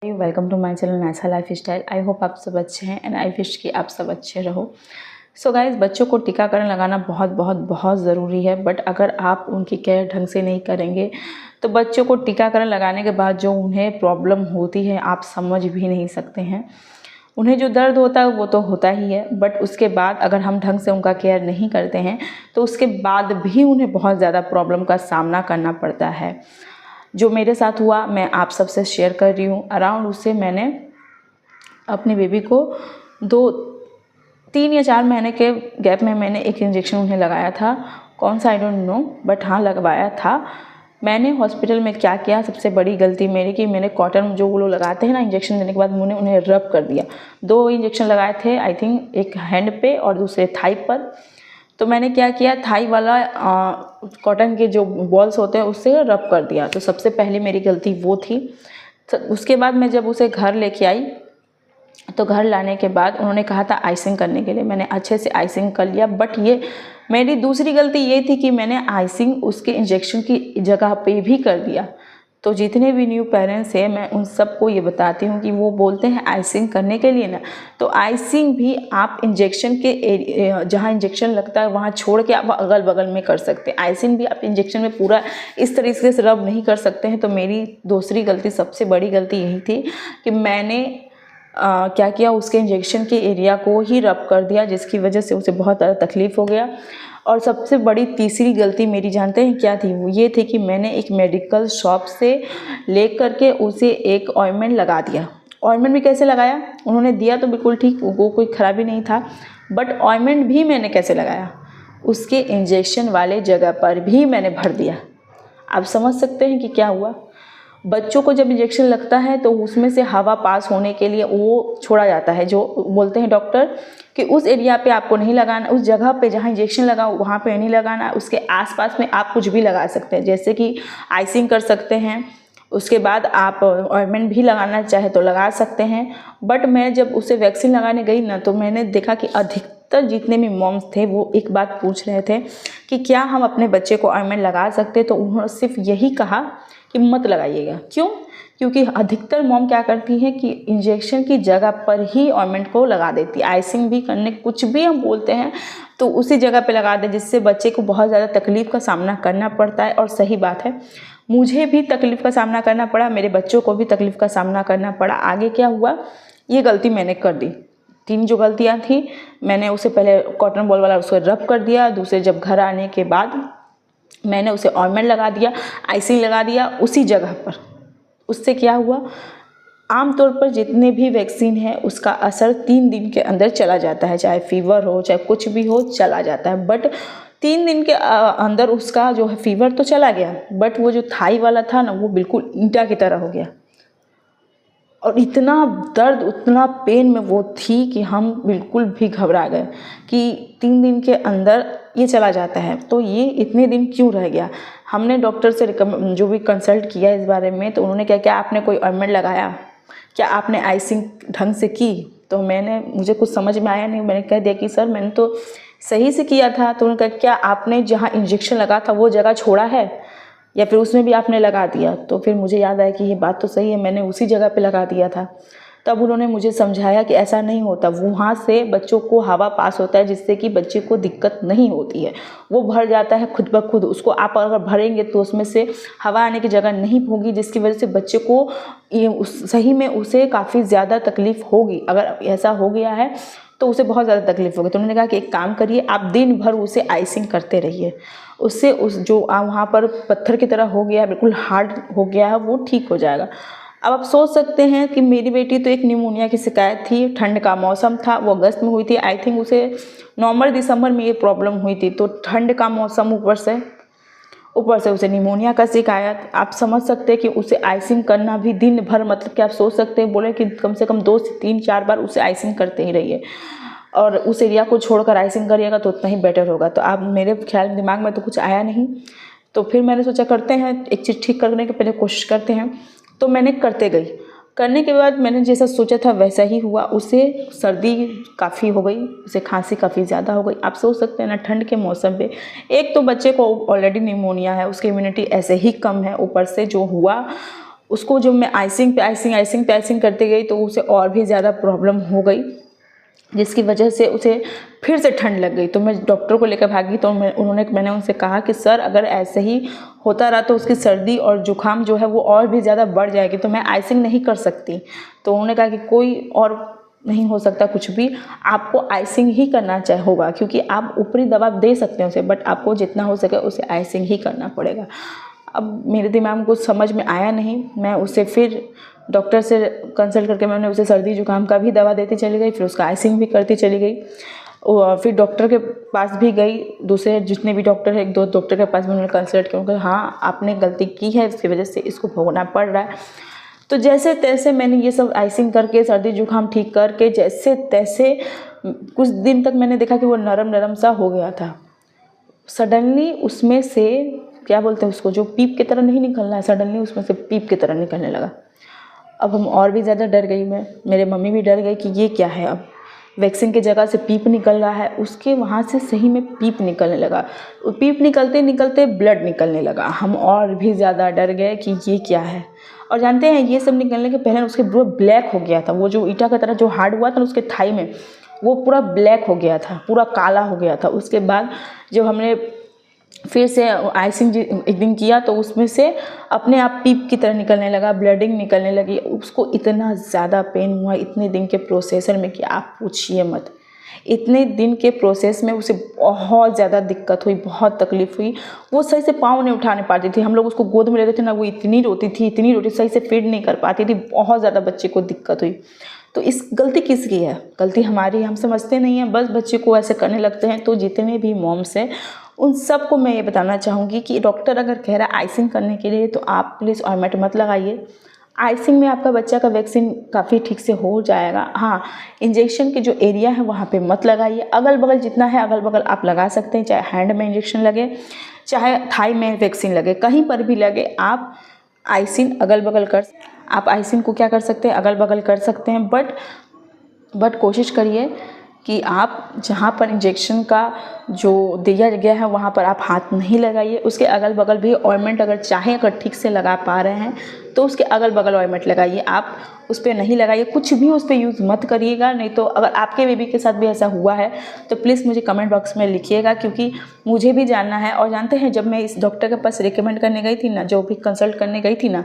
Welcome to my channel Naisa lifestyle. I hope आप सब अच्छे हैं एंड आई विश कि आप सब अच्छे रहो। सो गाइज, बच्चों को टीकाकरण लगाना बहुत बहुत बहुत ज़रूरी है, बट अगर आप उनकी केयर ढंग से नहीं करेंगे तो बच्चों को टीकाकरण लगाने के बाद जो उन्हें प्रॉब्लम होती है आप समझ भी नहीं सकते हैं। उन्हें जो दर्द होता है वो तो होता ही है, बट उसके बाद अगर हम ढंग से उनका केयर नहीं करते हैं तो उसके बाद भी उन्हें बहुत ज़्यादा प्रॉब्लम का सामना करना पड़ता है। जो मेरे साथ हुआ मैं आप सबसे शेयर कर रही हूँ। अराउंड उससे मैंने अपनी बेबी को 3 या 4 महीने के गैप में मैंने एक इंजेक्शन उन्हें लगाया था। कौन सा आई डोंट नो, बट हाँ लगवाया था। मैंने हॉस्पिटल में क्या किया, सबसे बड़ी गलती मेरी कि मैंने कॉटन जो वो लोग लगाते हैं ना इंजेक्शन देने के बाद मैंने उन्हें रब कर दिया। 2 इंजेक्शन लगाए थे आई थिंक, एक हैंड पे और दूसरे थाई पर। तो मैंने क्या किया, थाई वाला कॉटन के जो बॉल्स होते हैं उससे रब कर दिया। तो सबसे पहले मेरी गलती वो थी। तो उसके बाद मैं जब उसे घर लेके आई तो घर लाने के बाद उन्होंने कहा था आइसिंग करने के लिए। मैंने अच्छे से आइसिंग कर लिया, बट ये मेरी दूसरी गलती ये थी कि मैंने आइसिंग उसके इंजेक्शन की जगह पे भी कर दिया। तो जितने भी न्यू पेरेंट्स हैं मैं उन सबको ये बताती हूँ कि वो बोलते हैं आइसिंग करने के लिए ना, तो आइसिंग भी आप इंजेक्शन के जहाँ इंजेक्शन लगता है वहाँ छोड़ के आप अगल बगल में कर सकते हैं। आइसिंग भी आप इंजेक्शन में पूरा इस तरीके से रब नहीं कर सकते हैं। तो मेरी दूसरी गलती, सबसे बड़ी गलती यही थी कि मैंने क्या किया, उसके इंजेक्शन के एरिया को ही रब कर दिया, जिसकी वजह से उसे बहुत ज़्यादा तकलीफ़ हो गया। और सबसे बड़ी तीसरी गलती मेरी जानते हैं क्या थी? वो ये थी कि मैंने एक मेडिकल शॉप से ले कर के उसे एक ऑइंटमेंट लगा दिया। ऑइंटमेंट भी कैसे लगाया, उन्होंने दिया तो बिल्कुल ठीक, वो कोई ख़राबी नहीं था, बट ऑइंटमेंट भी मैंने कैसे लगाया, उसके इंजेक्शन वाले जगह पर भी मैंने भर दिया। आप समझ सकते हैं कि क्या हुआ। बच्चों को जब इंजेक्शन लगता है तो उसमें से हवा पास होने के लिए वो छोड़ा जाता है, जो बोलते हैं डॉक्टर कि उस एरिया पे आपको नहीं लगाना, उस जगह पे जहाँ इंजेक्शन लगा वहाँ पे नहीं लगाना। उसके आसपास में आप कुछ भी लगा सकते हैं, जैसे कि आइसिंग कर सकते हैं, उसके बाद आप ऑइंटमेंट भी लगाना चाहे तो लगा सकते हैं। बट मैं जब उसे वैक्सीन लगाने गई ना तो मैंने देखा कि अधिकतर जितने भी मॉम्स थे वो एक बात पूछ रहे थे कि क्या हम अपने बच्चे को ऑइंटमेंट लगा सकते, तो उन्होंने सिर्फ यही कहा कि मत लगाइएगा। क्यों? क्योंकि अधिकतर मॉम क्या करती है कि इंजेक्शन की जगह पर ही ऑइंटमेंट को लगा देती है। आइसिंग भी करने, कुछ भी हम बोलते हैं तो उसी जगह पे लगा दे, जिससे बच्चे को बहुत ज़्यादा तकलीफ़ का सामना करना पड़ता है। और सही बात है, मुझे भी तकलीफ़ का सामना करना पड़ा, मेरे बच्चों को भी तकलीफ़ का सामना करना पड़ा। आगे क्या हुआ, ये गलती मैंने कर दी। 3 जो गलतियाँ थी, मैंने उसे पहले कॉटन बॉल वाला उसे रब कर दिया। दूसरे, जब घर आने के बाद मैंने उसे ऑइंटमेंट लगा दिया, आइसिंग लगा दिया उसी जगह पर। उससे क्या हुआ, आमतौर पर जितने भी वैक्सीन है उसका असर 3 दिन के अंदर चला जाता है, चाहे फीवर हो चाहे कुछ भी हो चला जाता है। बट 3 दिन के अंदर उसका जो है फीवर तो चला गया, बट वो जो थाई वाला था ना वो बिल्कुल ईंटा की तरह हो गया। और इतना दर्द, उतना पेन में वो थी कि हम बिल्कुल भी घबरा गए कि 3 दिन के अंदर ये चला जाता है, तो ये इतने दिन क्यों रह गया। हमने डॉक्टर से जो भी कंसल्ट किया इस बारे में, तो उन्होंने क्या आपने कोई ऑइंटमेंट लगाया, क्या आपने आइसिंग ढंग से की? तो मुझे कुछ समझ में आया नहीं। मैंने कह दिया कि सर मैंने तो सही से किया था। तो उन्होंने कहा क्या आपने जहाँ इंजेक्शन लगा था वो जगह छोड़ा है या फिर उसमें भी आपने लगा दिया? तो फिर मुझे याद आया कि ये बात तो सही है, मैंने उसी जगह पे लगा दिया था। तब उन्होंने मुझे समझाया कि ऐसा नहीं होता, वहाँ से बच्चों को हवा पास होता है जिससे कि बच्चे को दिक्कत नहीं होती है, वो भर जाता है खुद ब खुद। उसको आप अगर भरेंगे तो उसमें से हवा आने की जगह नहीं होगी, जिसकी वजह से बच्चे को सही में उसे काफ़ी ज़्यादा तकलीफ़ होगी। अगर ऐसा हो गया है तो उसे बहुत ज़्यादा तकलीफ़ होगी। तो उन्होंने कहा कि एक काम करिए, आप दिन भर उसे आइसिंग करते रहिए, उससे उस जो वहाँ पर पत्थर की तरह हो गया, बिल्कुल हार्ड हो गया है, वो ठीक हो जाएगा। अब आप सोच सकते हैं कि मेरी बेटी तो एक निमोनिया की शिकायत थी, ठंड का मौसम था, वो अगस्त में हुई थी आई थिंक, उसे नवंबर दिसंबर में ये प्रॉब्लम हुई थी। तो ठंड का मौसम, ऊपर से उसे निमोनिया का शिकायत। आप समझ सकते हैं कि उसे आइसिंग करना भी दिन भर, मतलब कि आप सोच सकते हैं, बोले कि कम से कम 2 से 3-4 बार उसे आइसिंग करते ही रहिए, और उस एरिया को छोड़कर आइसिंग करिएगा तो उतना ही बेटर होगा। तो आप, मेरे ख्याल दिमाग में तो कुछ आया नहीं, तो फिर मैंने सोचा करते हैं एक चीज़ ठीक करने के पहले कोशिश करते हैं। तो मैंने करते गई, करने के बाद मैंने जैसा सोचा था वैसा ही हुआ। उसे सर्दी काफ़ी हो गई, उसे खांसी काफ़ी ज़्यादा हो गई। आप सोच सकते हैं ना, ठंड के मौसम पे एक तो बच्चे को ऑलरेडी निमोनिया है, उसकी इम्यूनिटी ऐसे ही कम है, ऊपर से जो हुआ उसको जब मैं आइसिंग पे आइसिंग करते गई तो उसे और भी ज़्यादा प्रॉब्लम हो गई, जिसकी वजह से उसे फिर से ठंड लग गई। तो मैं डॉक्टर को लेकर भागी, तो मैंने उनसे कहा कि सर अगर ऐसे ही होता रहा तो उसकी सर्दी और जुकाम जो है वो और भी ज़्यादा बढ़ जाएगी, तो मैं आइसिंग नहीं कर सकती। तो उन्होंने कहा कि कोई और नहीं हो सकता कुछ भी, आपको आइसिंग ही करना होगा, क्योंकि आप ऊपरी दवा दे सकते हैं उसे, बट आपको जितना हो सके उसे आइसिंग ही करना पड़ेगा। अब मेरे दिमाग में कुछ समझ में आया नहीं, मैं उसे फिर डॉक्टर से कंसल्ट करके मैंने उसे सर्दी जुकाम का भी दवा देती चली गई, फिर उसका आइसिंग भी करती चली गई। और फिर डॉक्टर के पास भी गई, दूसरे जितने भी डॉक्टर है 1-2 डॉक्टर के पास भी उन्होंने कंसल्ट किया, उन्होंने कहा हाँ आपने गलती की है, इसकी वजह से इसको भोगना पड़ रहा है। तो जैसे तैसे मैंने ये सब आइसिंग करके सर्दी जुकाम ठीक करके जैसे तैसे कुछ दिन तक मैंने देखा कि वो नरम सा हो गया था। सडनली उसमें से क्या बोलते हैं उसको, जो पीप की तरह नहीं निकलना है, सडनली उसमें से पीप की तरह निकलने लगा। अब हम और भी ज़्यादा डर गई, मेरे मम्मी भी डर गई कि ये क्या है, अब वैक्सीन की जगह से पीप निकल रहा है, उसके वहाँ से सही में पीप निकलने लगा। पीप निकलते निकलते ब्लड निकलने लगा। हम और भी ज़्यादा डर गए कि ये क्या है। और जानते हैं ये सब निकलने के पहले उसके पूरा ब्लैक हो गया था, वो जो ईटा की तरह जो हार्ड हुआ था ना उसके थाई में, वो पूरा ब्लैक हो गया था, पूरा काला हो गया था। उसके बाद जब हमने फिर से आइसिंग एक दिन किया तो उसमें से अपने आप पीप की तरह निकलने लगा, ब्लडिंग निकलने लगी। उसको इतना ज़्यादा पेन हुआ इतने दिन के प्रोसेसर में कि आप पूछिए मत। इतने दिन के प्रोसेस में उसे बहुत ज़्यादा दिक्कत हुई, बहुत तकलीफ़ हुई। वो सही से पाँव नहीं उठाने पाती थी, हम लोग उसको गोद में लेते थे ना, वो इतनी रोती सही से फीड नहीं कर पाती थी, बहुत ज़्यादा बच्चे को दिक्कत हुई। तो इस गलती किसकी है? गलती हमारी, हम समझते नहीं हैं, बस बच्चे को ऐसे करने लगते हैं। तो जितने भी मॉम्स हैं उन सबको मैं ये बताना चाहूँगी कि डॉक्टर अगर कह रहा है आइसिंग करने के लिए तो आप प्लीज़ ऑइंटमेंट मत लगाइए। आइसिंग में आपका बच्चा का वैक्सीन काफ़ी ठीक से हो जाएगा। हाँ, इंजेक्शन के जो एरिया है वहाँ पे मत लगाइए, अगल बगल जितना है अगल बगल आप लगा सकते हैं, चाहे हैंड में इंजेक्शन लगे, चाहे थाई में वैक्सीन लगे, कहीं पर भी लगे, आप आइसिंग अगल बगल आप आइसिंग को क्या कर सकते हैं, अगल बगल कर सकते हैं। बट कोशिश करिए कि आप जहाँ पर इंजेक्शन का जो दिया गया है वहाँ पर आप हाथ नहीं लगाइए। उसके अगल बगल भी ऑइंटमेंट अगर ठीक से लगा पा रहे हैं तो उसके अगल बगल ऑइंटमेंट लगाइए, आप उस पर नहीं लगाइए, कुछ भी उस पर यूज़ मत करिएगा। नहीं तो अगर आपके बेबी के साथ भी ऐसा हुआ है तो प्लीज़ मुझे कमेंट बॉक्स में लिखिएगा, क्योंकि मुझे भी जानना है। और जानते हैं जब मैं इस डॉक्टर के पास रिकमेंड करने गई थी ना, जो भी कंसल्ट करने गई थी ना,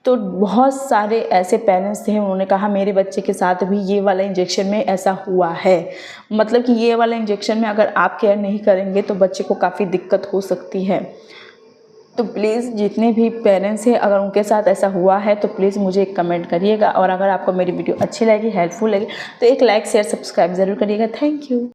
तो बहुत सारे ऐसे पेरेंट्स थे, उन्होंने कहा मेरे बच्चे के साथ भी ये वाला इंजेक्शन में ऐसा हुआ है। मतलब कि ये वाला इंजेक्शन में अगर आप केयर नहीं करेंगे तो बच्चे को काफ़ी दिक्कत हो सकती है। तो प्लीज़ जितने भी पेरेंट्स हैं अगर उनके साथ ऐसा हुआ है तो प्लीज़ मुझे एक कमेंट करिएगा। और अगर आपको मेरी वीडियो अच्छी लगी, हेल्पफुल लगी, तो एक लाइक शेयर सब्सक्राइब ज़रूर करिएगा। Thank you.